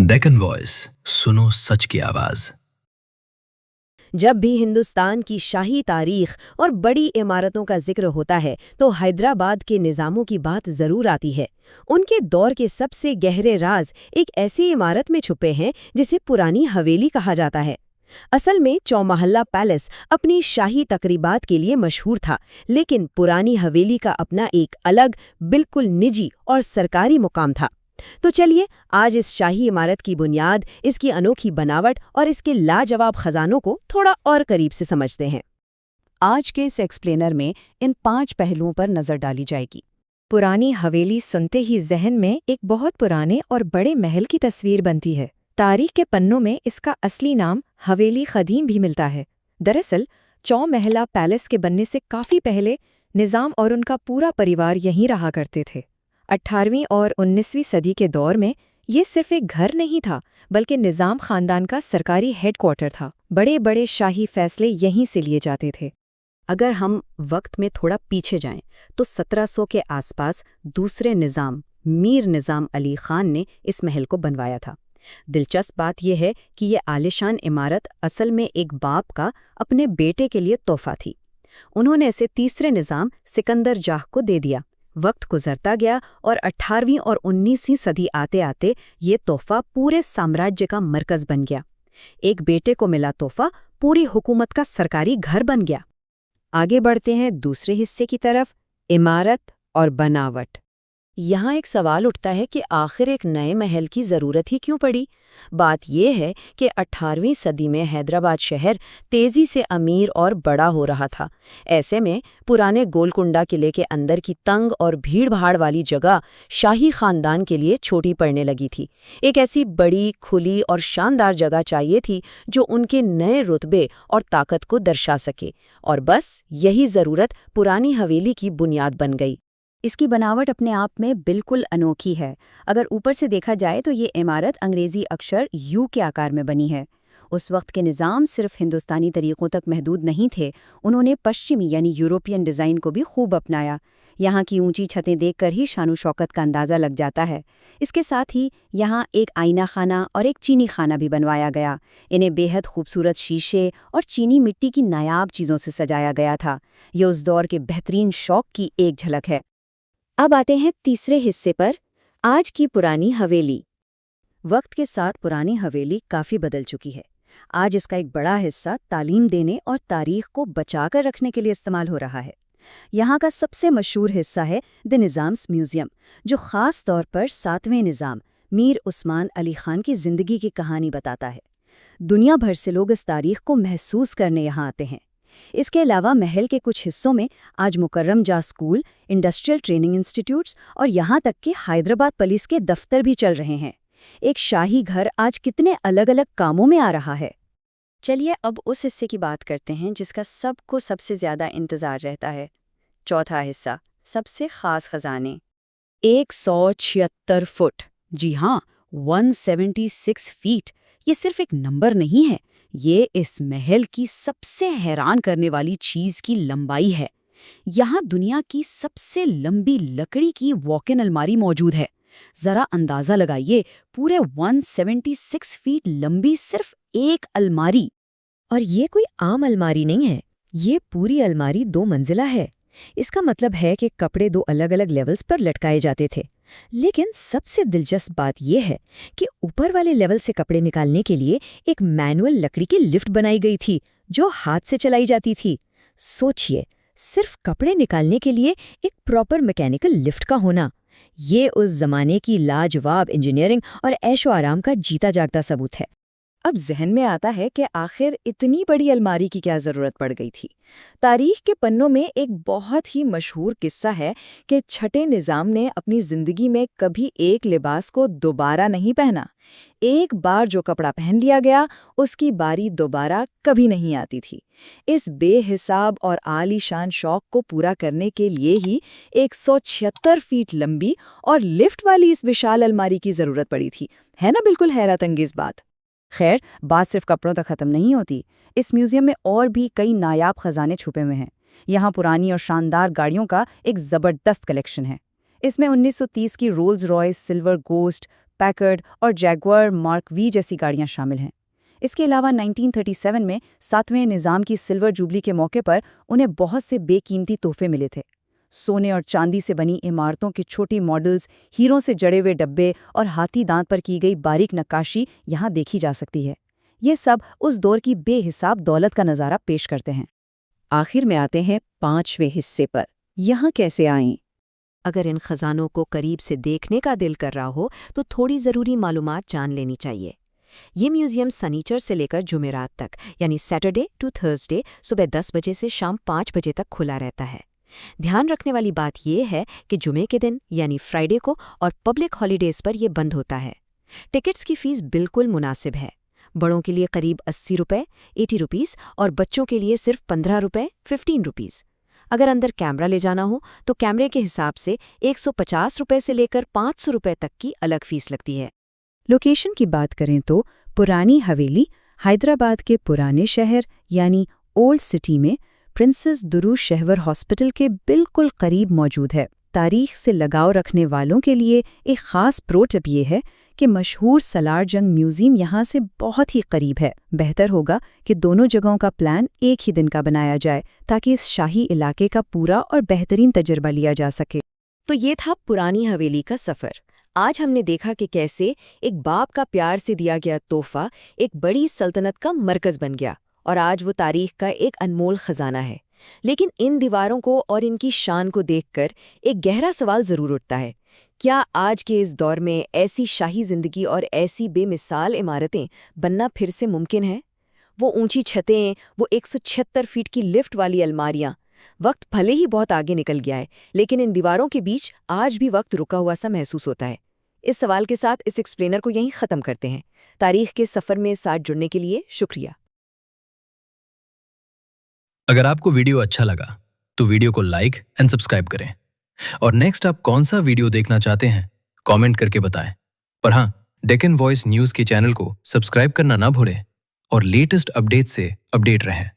Deccan voice, सुनो सच की आवाज। जब भी हिंदुस्तान की शाही तारीख और बड़ी इमारतों का जिक्र होता है तो हैदराबाद के निज़ामों की बात ज़रूर आती है। उनके दौर के सबसे गहरे राज एक ऐसी इमारत में छुपे हैं जिसे पुरानी हवेली कहा जाता है। असल में चौमहल्ला पैलेस अपनी शाही तकरीबात के लिए मशहूर था, लेकिन पुरानी हवेली का अपना एक अलग, बिल्कुल निजी और सरकारी मुकाम था। तो चलिए आज इस शाही इमारत की बुनियाद, इसकी अनोखी बनावट और इसके लाजवाब खजानों को थोड़ा और करीब से समझते हैं। आज के इस एक्सप्लेनर में इन 5 पहलुओं पर नजर डाली जाएगी। पुरानी हवेली सुनते ही जहन में एक बहुत पुराने और बड़े महल की तस्वीर बनती है। तारीख के पन्नों में इसका असली नाम हवेली क़दीम भी मिलता है। दरअसल चौमहला पैलेस के बनने से काफ़ी पहले निज़ाम और उनका पूरा परिवार यहीं रहा करते थे। 18वीं और 19वीं सदी के दौर में ये सिर्फ एक घर नहीं था, बल्कि निज़ाम ख़ानदान का सरकारी हेडक्वार्टर था। बड़े बड़े शाही फैसले यहीं से लिए जाते थे। अगर हम वक्त में थोड़ा पीछे जाएं, तो 1700 के आसपास दूसरे निज़ाम मीर निज़ाम अली ख़ान ने इस महल को बनवाया था। दिलचस्प बात यह है कि ये आलिशान इमारत असल में एक बाप का अपने बेटे के लिए तोहफा थी। उन्होंने इसे तीसरे निज़ाम सिकंदर जाह को दे दिया। वक्त गुजरता गया और 18वीं और 19वीं सदी आते आते ये तोहफा पूरे साम्राज्य का मरकज़ बन गया। एक बेटे को मिला तोहफा पूरी हुकूमत का सरकारी घर बन गया। आगे बढ़ते हैं दूसरे हिस्से की तरफ, इमारत और बनावट। यहाँ एक सवाल उठता है कि आखिर एक नए महल की ज़रूरत ही क्यों पड़ी। बात यह है कि 18वीं सदी में हैदराबाद शहर तेज़ी से अमीर और बड़ा हो रहा था। ऐसे में पुराने गोलकुंडा किले के अंदर की तंग और भीड़-भाड़ वाली जगह शाही ख़ानदान के लिए छोटी पड़ने लगी थी। एक ऐसी बड़ी, खुली और शानदार जगह चाहिए थी जो उनके नए रुतबे और ताकत को दर्शा सके, और बस यही ज़रूरत पुरानी हवेली की बुनियाद बन गई। इसकी बनावट अपने आप में बिल्कुल अनोखी है। अगर ऊपर से देखा जाए तो ये इमारत अंग्रेज़ी अक्षर यू के आकार में बनी है। उस वक्त के निज़ाम सिर्फ हिंदुस्तानी तरीक़ों तक महदूद नहीं थे, उन्होंने पश्चिमी यानी यूरोपियन डिज़ाइन को भी खूब अपनाया। यहाँ की ऊंची छतें देखकर ही शान शौकत का अंदाज़ा लग जाता है। इसके साथ ही यहाँ एक आईना खाना और एक चीनी खाना भी बनवाया गया। इन्हें बेहद खूबसूरत शीशे और चीनी मिट्टी की नायाब चीज़ों से सजाया गया था। ये उस दौर के बेहतरीन शौक की एक झलक है। अब आते हैं तीसरे हिस्से पर, आज की पुरानी हवेली। वक्त के साथ पुरानी हवेली काफ़ी बदल चुकी है। आज इसका एक बड़ा हिस्सा तालीम देने और तारीख को बचाकर रखने के लिए इस्तेमाल हो रहा है। यहाँ का सबसे मशहूर हिस्सा है द निज़ाम्स म्यूज़ियम, जो ख़ास तौर पर 7वें निज़ाम मीर उस्मान अली ख़ान की ज़िंदगी की कहानी बताता है। दुनिया भर से लोग इस तारीख को महसूस करने यहाँ आते हैं। इसके अलावा महल के कुछ हिस्सों में आज मुकर्रम जा स्कूल, इंडस्ट्रियल ट्रेनिंग इंस्टीट्यूट्स और यहाँ तक कि हैदराबाद पुलिस के दफ्तर भी चल रहे हैं। एक शाही घर आज कितने अलग अलग कामों में आ रहा है। चलिए अब उस हिस्से की बात करते हैं जिसका सबको सबसे ज़्यादा इंतज़ार रहता है। चौथा हिस्सा, सबसे ख़ास खजाने। 176 फुट, जी हाँ, 176 फीट। ये सिर्फ एक नंबर नहीं है, ये इस महल की सबसे हैरान करने वाली चीज़ की लंबाई है। यहाँ दुनिया की सबसे लंबी लकड़ी की वॉक-इन अलमारी मौजूद है। ज़रा अंदाज़ा लगाइए, पूरे 176 फीट लंबी सिर्फ एक अलमारी। और ये कोई आम अलमारी नहीं है, ये पूरी अलमारी 2 मंजिला है। इसका मतलब है कि कपड़े 2 अलग-अलग लेवल्स पर लटकाए जाते थे। लेकिन सबसे दिलचस्प बात यह है कि ऊपर वाले लेवल से कपड़े निकालने के लिए एक मैनुअल लकड़ी की लिफ्ट बनाई गई थी, जो हाथ से चलाई जाती थी। सोचिए, सिर्फ कपड़े निकालने के लिए एक प्रॉपर मैकेनिकल लिफ्ट का होना, ये उस जमाने की लाजवाब इंजीनियरिंग और ऐशो आराम का जीता जागता सबूत है। अब जहन में आता है कि आखिर इतनी बड़ी अलमारी की क्या ज़रूरत पड़ गई थी। तारीख के पन्नों में एक बहुत ही मशहूर किस्सा है कि छठे निज़ाम ने अपनी ज़िंदगी में कभी एक लिबास को दोबारा नहीं पहना। एक बार जो कपड़ा पहन लिया गया, उसकी बारी दोबारा कभी नहीं आती थी। इस बेहिसाब और आलीशान शौक को पूरा करने के लिए ही 176 फीट लंबी और लिफ्ट वाली इस विशाल अलमारी की ज़रूरत पड़ी थी। है ना बिल्कुल हैरत अंगेज़ बात। खैर, बात सिर्फ कपड़ों तक ख़त्म नहीं होती। इस म्यूज़ियम में और भी कई नायाब ख़जाने छुपे हुए हैं। यहाँ पुरानी और शानदार गाड़ियों का एक ज़बरदस्त कलेक्शन है। इसमें 1930 की Rolls Royce silver ghost, Packard और जैगुआर मार्क वी जैसी गाड़ियां शामिल हैं। इसके अलावा 1937 में 7वें निज़ाम की सिल्वर जुबली के मौके पर उन्हें बहुत से बेकीमती तोहफे मिले थे। सोने और चांदी से बनी इमारतों की छोटी मॉडल्स, हीरों से जड़े हुए डब्बे और हाथी दांत पर की गई बारीक नक्काशी यहाँ देखी जा सकती है। ये सब उस दौर की बेहिसाब दौलत का नज़ारा पेश करते हैं। आखिर में आते हैं 5वें हिस्से पर। यहाँ कैसे आएं? अगर इन खजानों को करीब से देखने का दिल कर रहा हो तो थोड़ी ज़रूरी मालूमात जान लेनी चाहिए। ये म्यूजियम सनीचर से लेकर जुमेरात तक यानी सैटरडे टू थर्सडे सुबह 10 बजे से शाम 5 बजे तक खुला रहता है। ध्यान रखने वाली बात यह है कि जुमे के दिन यानी फ्राइडे को और पब्लिक हॉलीडेज पर यह बंद होता है। टिकट्स की फीस बिल्कुल मुनासिब है। बड़ों के लिए करीब 80 रुपये 80 रुपीज़ और बच्चों के लिए सिर्फ 15 रुपये 15 रुपीज़। अगर अंदर कैमरा ले जाना हो तो कैमरे के हिसाब से 150 रुपये से लेकर 500 रुपये तक की अलग फीस लगती है। लोकेशन की बात करें तो पुरानी हवेली हैदराबाद के पुराने शहर यानी ओल्ड सिटी में प्रिंसेस दुरूज शहवर हॉस्पिटल के बिल्कुल करीब मौजूद है। तारीख से लगाव रखने वालों के लिए एक ख़ास प्रो टिप ये है कि मशहूर सलार जंग म्यूजियम यहाँ से बहुत ही करीब है। बेहतर होगा कि दोनों जगहों का प्लान एक ही दिन का बनाया जाए ताकि इस शाही इलाके का पूरा और बेहतरीन तजुर्बा लिया जा सके। तो ये था पुरानी हवेली का सफ़र। आज हमने देखा कि कैसे एक बाप का प्यार से दिया गया तोहफा एक बड़ी सल्तनत का मरकज़ बन गया और आज वो तारीख का एक अनमोल खजाना है। लेकिन इन दीवारों को और इनकी शान को देखकर एक गहरा सवाल ज़रूर उठता है, क्या आज के इस दौर में ऐसी शाही ज़िंदगी और ऐसी बेमिसाल इमारतें बनना फिर से मुमकिन है? वो ऊंची छतें, वो 176 फीट की लिफ्ट वाली अलमारियां। वक्त भले ही बहुत आगे निकल गया है, लेकिन इन दीवारों के बीच आज भी वक्त रुका हुआ सा महसूस होता है। इस सवाल के साथ इस एक्सप्लेनर को यहीं ख़त्म करते हैं। तारीख के सफ़र में साथ जुड़ने के लिए शुक्रिया। अगर आपको वीडियो अच्छा लगा तो वीडियो को लाइक एंड सब्सक्राइब करें और नेक्स्ट आप कौन सा वीडियो देखना चाहते हैं कमेंट करके बताएं। पर हाँ, डेक्कन वॉइस न्यूज़ के चैनल को सब्सक्राइब करना ना भूलें और लेटेस्ट अपडेट से अपडेट रहें।